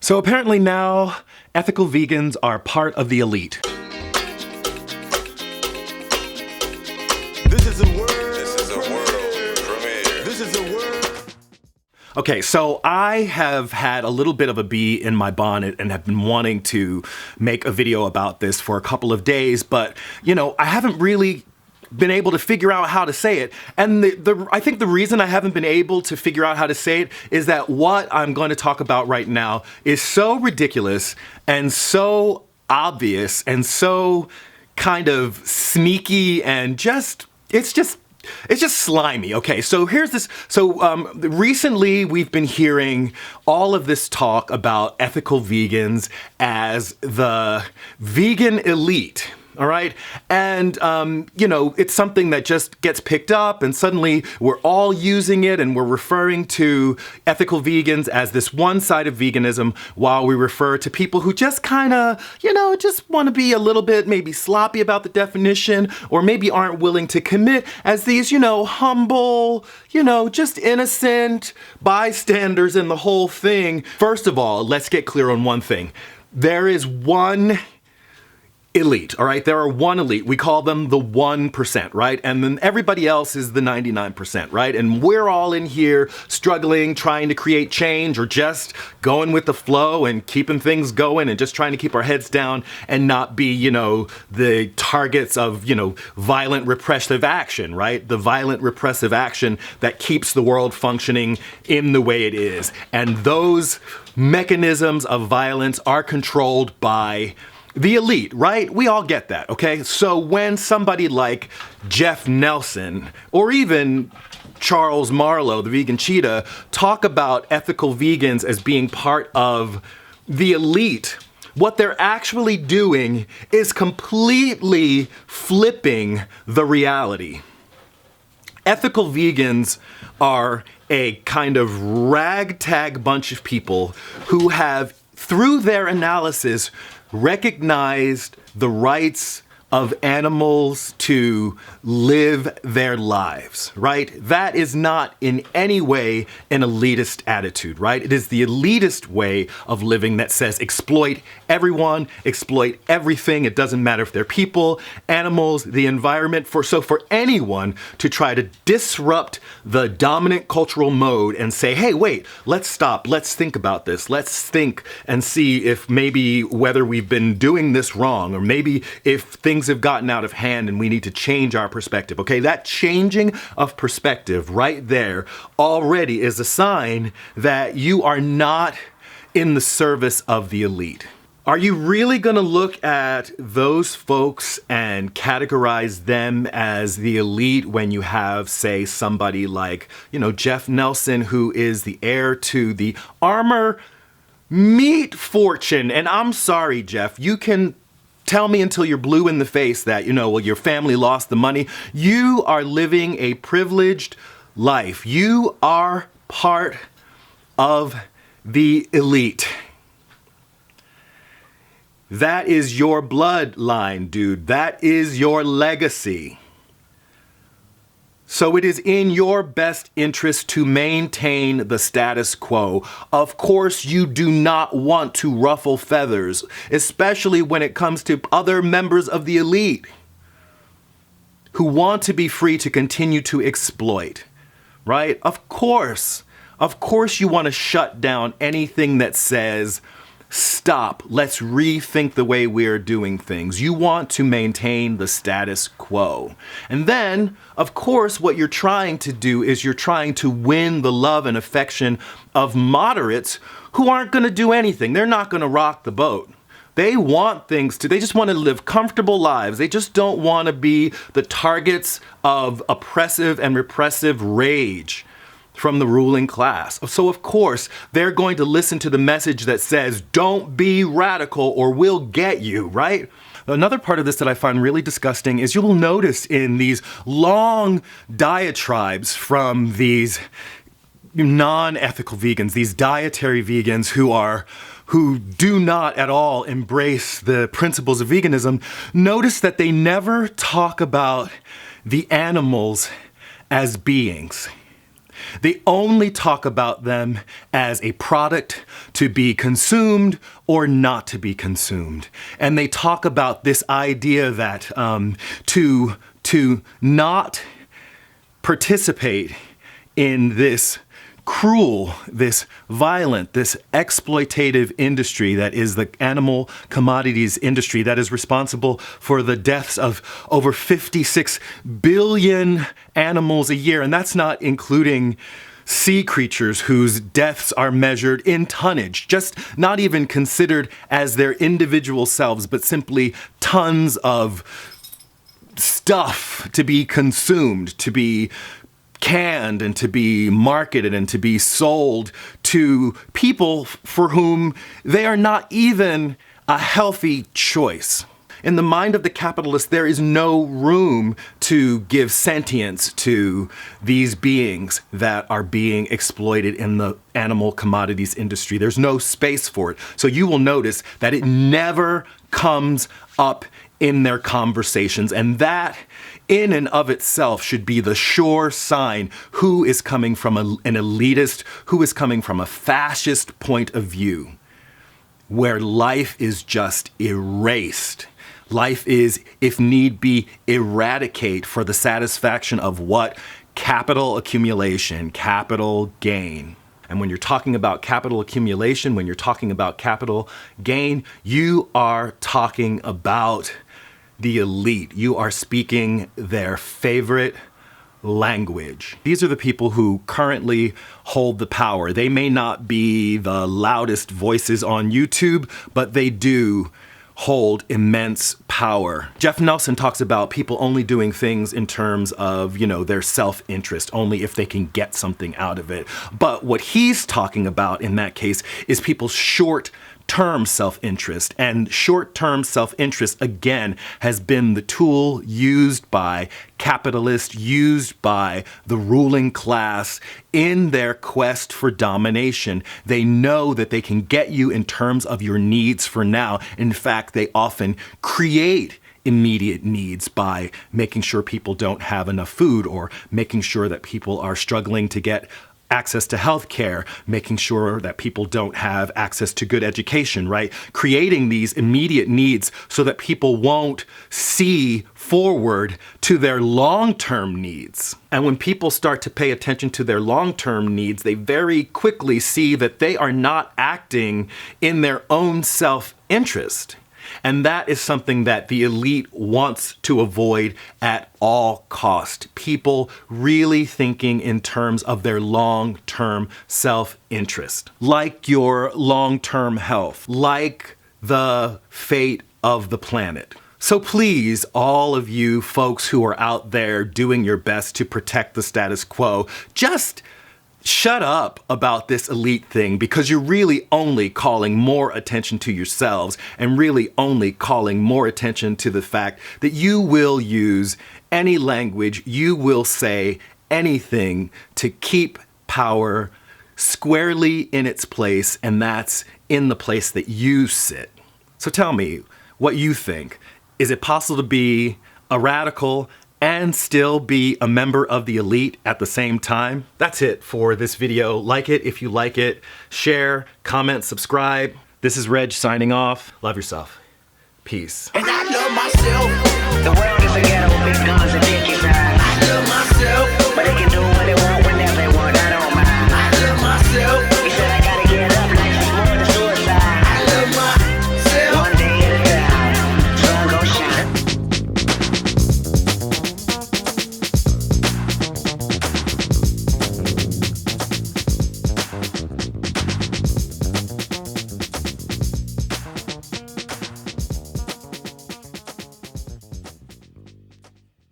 So apparently now, ethical vegans are part of the elite. This is a world premiere. This is a world. Okay, so I have had a little bit of a bee in my bonnet and have been wanting to make a video about this for a couple of days, but, I haven't really been able to figure out how to say it. And I think the reason I haven't been able to figure out how to say it is that what I'm going to talk about right now is so ridiculous and so obvious and so kind of sneaky and it's just slimy. Okay, so here's this. So recently we've been hearing all of this talk about ethical vegans as the vegan elite. All right. And, it's something that just gets picked up and suddenly we're all using it and we're referring to ethical vegans as this one side of veganism while we refer to people who just kind of, just want to be a little bit maybe sloppy about the definition or maybe aren't willing to commit as these, humble, just innocent bystanders in the whole thing. First of all, let's get clear on one thing. There is one elite, all right? There are one elite. We call them the 1%, right? And then everybody else is the 99%, right? And we're all in here struggling, trying to create change or just going with the flow and keeping things going and just trying to keep our heads down and not be, the targets of, violent repressive action, right? The violent repressive action that keeps the world functioning in the way it is. And those mechanisms of violence are controlled by the elite, right? We all get that, okay? So when somebody like Jeff Nelson or even Charles Marlowe, the vegan cheetah, talk about ethical vegans as being part of the elite, what they're actually doing is completely flipping the reality. Ethical vegans are a kind of ragtag bunch of people who have, through their analysis, recognized the rights of animals to live their lives, right? That is not in any way an elitist attitude, right? It is the elitist way of living that says exploit everyone, exploit everything. It doesn't matter if they're people, animals, the environment. For anyone to try to disrupt the dominant cultural mode and say, hey, wait, let's stop. Let's think about this. Let's think and see if maybe whether we've been doing this wrong or maybe if things have gotten out of hand and we need to change our perspective. Okay, that changing of perspective right there already is a sign that you are not in the service of the elite. Are you really going to look at those folks and categorize them as the elite when you have, say, somebody like, Jeff Nelson, who is the heir to the Armour meat fortune? And I'm sorry, Jeff, you can tell me until you're blue in the face that, your family lost the money. You are living a privileged life. You are part of the elite. That is your bloodline, dude. That is your legacy. So it is in your best interest to maintain the status quo. Of course, you do not want to ruffle feathers, especially when it comes to other members of the elite who want to be free to continue to exploit, right? Of course you want to shut down anything that says, stop, let's rethink the way we're doing things. You want to maintain the status quo. And then, of course, what you're trying to do is you're trying to win the love and affection of moderates who aren't going to do anything. They're not going to rock the boat. They just want to live comfortable lives. They just don't want to be the targets of oppressive and repressive rage from the ruling class. So of course, they're going to listen to the message that says, don't be radical or we'll get you, right? Another part of this that I find really disgusting is you'll notice in these long diatribes from these non-ethical vegans, these dietary vegans who do not at all embrace the principles of veganism, notice that they never talk about the animals as beings. They only talk about them as a product to be consumed or not to be consumed. And they talk about this idea that to not participate in this cruel, this violent, this exploitative industry that is the animal commodities industry that is responsible for the deaths of over 56 billion animals a year. And that's not including sea creatures whose deaths are measured in tonnage, just not even considered as their individual selves, but simply tons of stuff to be consumed, to be canned and to be marketed and to be sold to people for whom they are not even a healthy choice. In the mind of the capitalist, there is no room to give sentience to these beings that are being exploited in the animal commodities industry. There's no space for it. So you will notice that it never comes up in their conversations, and that in and of itself should be the sure sign who is coming from an elitist, who is coming from a fascist point of view, where life is just erased. Life is, if need be, eradicate for the satisfaction of what? Capital accumulation, capital gain. And when you're talking about capital accumulation, when you're talking about capital gain, you are talking about the elite. You are speaking their favorite language. These are the people who currently hold the power. They may not be the loudest voices on YouTube, but they do hold immense power. Jeff Nelson talks about people only doing things in terms of, their self-interest, only if they can get something out of it. But what he's talking about in that case is people's short-term self-interest. And short-term self-interest, again, has been the tool used by capitalists, used by the ruling class in their quest for domination. They know that they can get you in terms of your needs for now. In fact, they often create immediate needs by making sure people don't have enough food, or making sure that people are struggling to get access to health care, making sure that people don't have access to good education, right? Creating these immediate needs so that people won't see forward to their long-term needs. And when people start to pay attention to their long-term needs, they very quickly see that they are not acting in their own self-interest. And that is something that the elite wants to avoid at all cost. People really thinking in terms of their long-term self-interest, like your long-term health, like the fate of the planet. So please, all of you folks who are out there doing your best to protect the status quo, just shut up about this elite thing, because you're really only calling more attention to yourselves and really only calling more attention to the fact that you will use any language, you will say anything to keep power squarely in its place, and that's in the place that you sit. So tell me what you think. Is it possible to be a radical and still be a member of the elite at the same time? That's it for this video. Like it if you like it. Share, comment, subscribe. This is Reg signing off. Love yourself. Peace. And I love myself. The world is a ghetto, big guns and dick inside.